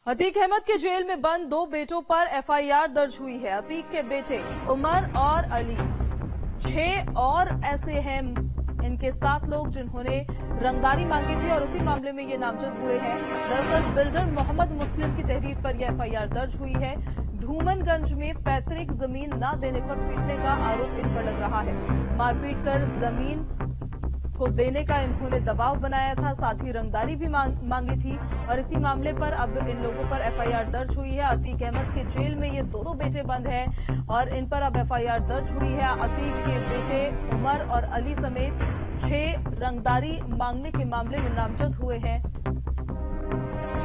अतीक अहमद के जेल में बंद 2 बेटों पर एफआईआर दर्ज हुई है। अतीक के बेटे उमर और अली 6 और ऐसे हैं इनके 7 लोग जिन्होंने रंगदारी मांगी थी और उसी मामले में ये नामजद हुए हैं। दरअसल बिल्डर मोहम्मद मुस्लिम की तहरीर पर यह एफआईआर दर्ज हुई है। धूमनगंज में पैतृक जमीन न देने पर पीटने का आरोप इन पर लग रहा है। मारपीट कर जमीन को देने का इन्होंने दबाव बनाया था, साथ ही रंगदारी भी मांगी थी और इसी मामले पर अब इन लोगों पर एफआईआर दर्ज हुई है। अतीक अहमद के जेल में ये दोनों बेटे बंद हैं और इन पर अब एफआईआर दर्ज हुई है। अतीक के बेटे उमर और अली समेत 6 रंगदारी मांगने के मामले में नामजद हुए हैं।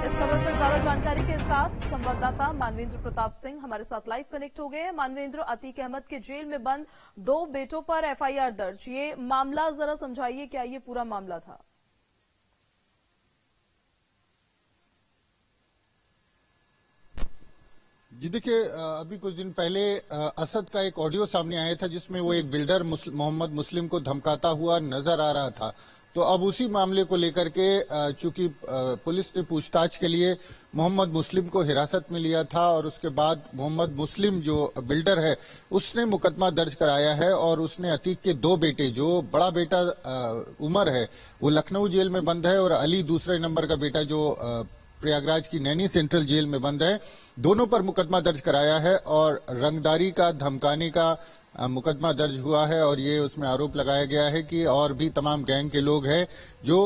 इस खबर पर ज्यादा जानकारी के साथ संवाददाता मानवेंद्र प्रताप सिंह हमारे साथ लाइव कनेक्ट हो गए हैं। मानवेंद्र, अतीक अहमद के जेल में बंद 2 बेटों पर एफआईआर दर्ज, ये मामला जरा समझाइए, क्या ये पूरा मामला था? जी देखिए, अभी कुछ दिन पहले असद का एक ऑडियो सामने आया था जिसमें वो एक बिल्डर मोहम्मद मुस्लिम को धमकाता हुआ नजर आ रहा था। तो अब उसी मामले को लेकर के चूंकि पुलिस ने पूछताछ के लिए मोहम्मद मुस्लिम को हिरासत में लिया था और उसके बाद मोहम्मद मुस्लिम जो बिल्डर है उसने मुकदमा दर्ज कराया है और उसने अतीक के 2 बेटे, जो बड़ा बेटा उमर है वो लखनऊ जेल में बंद है और अली दूसरे नंबर का बेटा जो प्रयागराज की नैनी सेंट्रल जेल में बंद है, दोनों पर मुकदमा दर्ज कराया है और रंगदारी का, धमकाने का मुकदमा दर्ज हुआ है। और ये उसमें आरोप लगाया गया है कि और भी तमाम गैंग के लोग हैं जो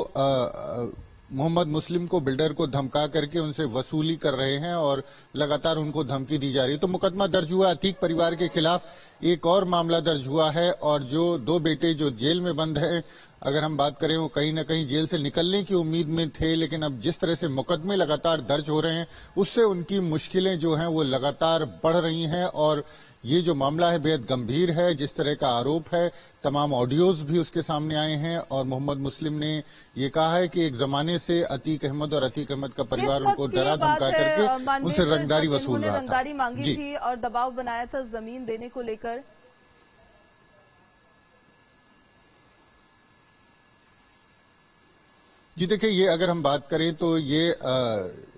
मोहम्मद मुस्लिम को, बिल्डर को धमका करके उनसे वसूली कर रहे हैं और लगातार उनको धमकी दी जा रही है। तो मुकदमा दर्ज हुआ। अतीक परिवार के खिलाफ एक और मामला दर्ज हुआ है और जो 2 बेटे जो जेल में बंद हैं, अगर हम बात करें वो कहीं न कहीं जेल से निकलने की उम्मीद में थे, लेकिन अब जिस तरह से मुकदमे लगातार दर्ज हो रहे हैं उससे उनकी मुश्किलें जो हैं वो लगातार बढ़ रही हैं और ये जो मामला है बेहद गंभीर है। जिस तरह का आरोप है, तमाम ऑडियोज भी उसके सामने आए हैं और मोहम्मद मुस्लिम ने ये कहा है कि एक जमाने से अतीक अहमद और अतीक अहमद का परिवार उनको डरा धमका करके उनसे रंगदारी वसूल रहा था। रंगदारी मांगी थी और दबाव बनाया था जमीन देने को लेकर। जी देखिए, ये अगर हम बात करें तो ये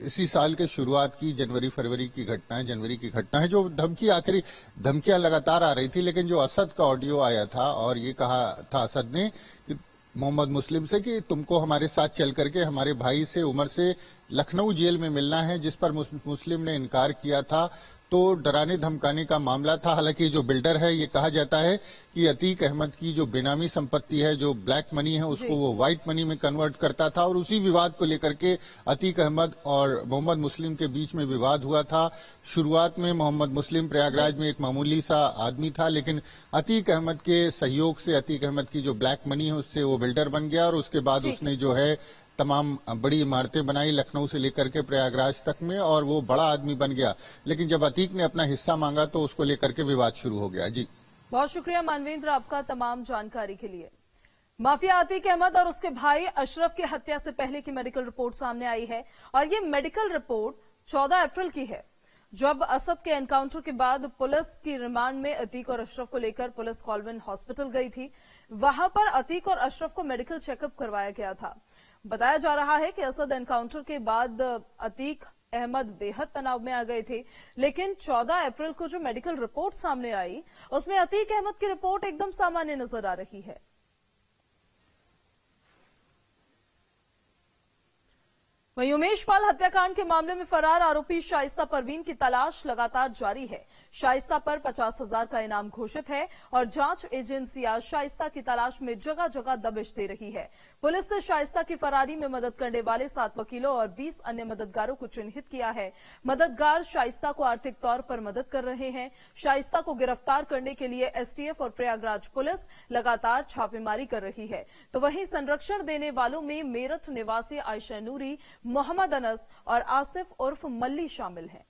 इसी साल के शुरुआत की जनवरी-फरवरी की घटना है, जनवरी की घटना है, जो धमकियां लगातार आ रही थी। लेकिन जो असद का ऑडियो आया था और ये कहा था असद ने कि मोहम्मद मुस्लिम से कि तुमको हमारे साथ चल करके हमारे भाई से, उमर से लखनऊ जेल में मिलना है, जिस पर मुस्लिम ने इनकार किया था। तो डराने धमकाने का मामला था। हालांकि जो बिल्डर है, ये कहा जाता है कि अतीक अहमद की जो बेनामी संपत्ति है, जो ब्लैक मनी है, उसको वो व्हाइट मनी में कन्वर्ट करता था और उसी विवाद को लेकर के अतीक अहमद और मोहम्मद मुस्लिम के बीच में विवाद हुआ था। शुरुआत में मोहम्मद मुस्लिम प्रयागराज में एक मामूली सा आदमी था, लेकिन अतीक अहमद के सहयोग से, अतीक अहमद की जो ब्लैक मनी है उससे वो बिल्डर बन गया और उसके बाद उसने जो है तमाम बड़ी इमारतें बनाई लखनऊ से लेकर के प्रयागराज तक में और वो बड़ा आदमी बन गया। लेकिन जब अतीक ने अपना हिस्सा मांगा तो उसको लेकर के विवाद शुरू हो गया। जी बहुत शुक्रिया मानवेंद्र आपका तमाम जानकारी के लिए। माफिया अतीक अहमद और उसके भाई अशरफ की हत्या से पहले की मेडिकल रिपोर्ट सामने आई है और ये मेडिकल रिपोर्ट 14 अप्रैल की है, जब असद के एनकाउंटर के बाद पुलिस की रिमांड में अतीक और अशरफ को लेकर पुलिस कॉलविन हॉस्पिटल गई थी। वहां पर अतीक और अशरफ को मेडिकल चेकअप करवाया गया था। बताया जा रहा है कि असद एनकाउंटर के बाद अतीक अहमद बेहद तनाव में आ गए थे, लेकिन 14 अप्रैल को जो मेडिकल रिपोर्ट सामने आई उसमें अतीक अहमद की रिपोर्ट एकदम सामान्य नजर आ रही है। वहीं उमेश पाल हत्याकांड के मामले में फरार आरोपी शाइस्ता परवीन की तलाश लगातार जारी है। शाइस्ता पर 50,000 का इनाम घोषित है और जांच एजेंसियां शाइस्ता की तलाश में जगह जगह दबिश दे रही है। पुलिस ने शाइस्ता की फरारी में मदद करने वाले 7 वकीलों और 20 अन्य मददगारों को चिन्हित किया है। मददगार शाइस्ता को आर्थिक तौर पर मदद कर रहे हैं। शाइस्ता को गिरफ्तार करने के लिए एसटीएफ और प्रयागराज पुलिस लगातार छापेमारी कर रही है। तो वहीं संरक्षण देने वालों में मेरठ निवासी आयशा नूरी, मोहम्मद अनस और आसिफ उर्फ मल्ली शामिल हैं।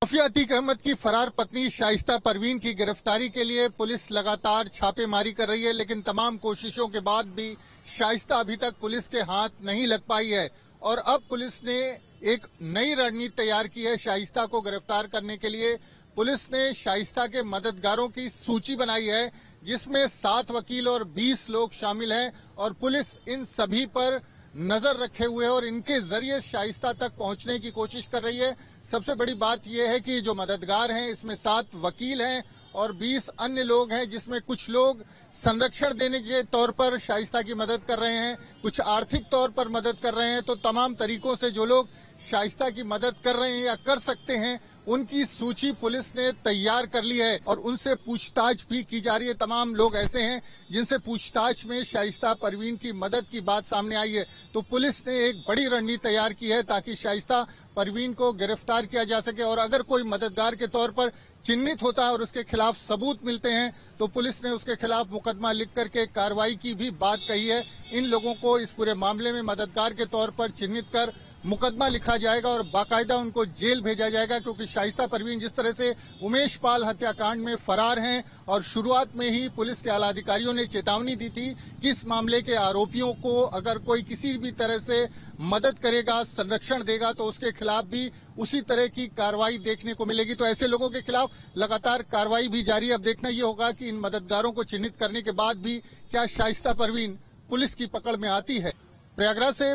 माफिया अतीक अहमद की फरार पत्नी शाइस्ता परवीन की गिरफ्तारी के लिए पुलिस लगातार छापेमारी कर रही है, लेकिन तमाम कोशिशों के बाद भी शाइस्ता अभी तक पुलिस के हाथ नहीं लग पाई है और अब पुलिस ने एक नई रणनीति तैयार की है शाइस्ता को गिरफ्तार करने के लिए। पुलिस ने शाइस्ता के मददगारों की सूची बनाई है जिसमें 7 वकील और 20 लोग शामिल हैं और पुलिस इन सभी पर नजर रखे हुए है और इनके जरिए शाइस्ता तक पहुंचने की कोशिश कर रही है। सबसे बड़ी बात यह है कि जो मददगार हैं इसमें 7 वकील हैं और 20 अन्य लोग हैं, जिसमें कुछ लोग संरक्षण देने के तौर पर शाइस्ता की मदद कर रहे हैं, कुछ आर्थिक तौर पर मदद कर रहे हैं। तो तमाम तरीकों से जो लोग शाइस्ता की मदद कर रहे हैं या कर सकते हैं उनकी सूची पुलिस ने तैयार कर ली है और उनसे पूछताछ भी की जा रही है। तमाम लोग ऐसे हैं जिनसे पूछताछ में शाइस्ता परवीन की मदद की बात सामने आई है। तो पुलिस ने एक बड़ी रणनीति तैयार की है ताकि शाइस्ता परवीन को गिरफ्तार किया जा सके और अगर कोई मददगार के तौर पर चिन्हित होता है और उसके खिलाफ सबूत मिलते हैं तो पुलिस ने उसके खिलाफ मुकदमा लिख करके कार्रवाई की भी बात कही है। इन लोगों को इस पूरे मामले में मददगार के तौर पर चिन्हित कर मुकदमा लिखा जाएगा और बाकायदा उनको जेल भेजा जाएगा, क्योंकि शाइस्ता परवीन जिस तरह से उमेश पाल हत्याकांड में फरार हैं और शुरुआत में ही पुलिस के आला अधिकारियों ने चेतावनी दी थी कि इस मामले के आरोपियों को अगर कोई किसी भी तरह से मदद करेगा, संरक्षण देगा तो उसके खिलाफ भी उसी तरह की कार्रवाई देखने को मिलेगी। तो ऐसे लोगों के खिलाफ लगातार कार्रवाई भी जारी है। अब देखना ये होगा कि इन मददगारों को चिन्हित करने के बाद भी क्या शाइस्ता परवीन पुलिस की पकड़ में आती है। प्रयागराज से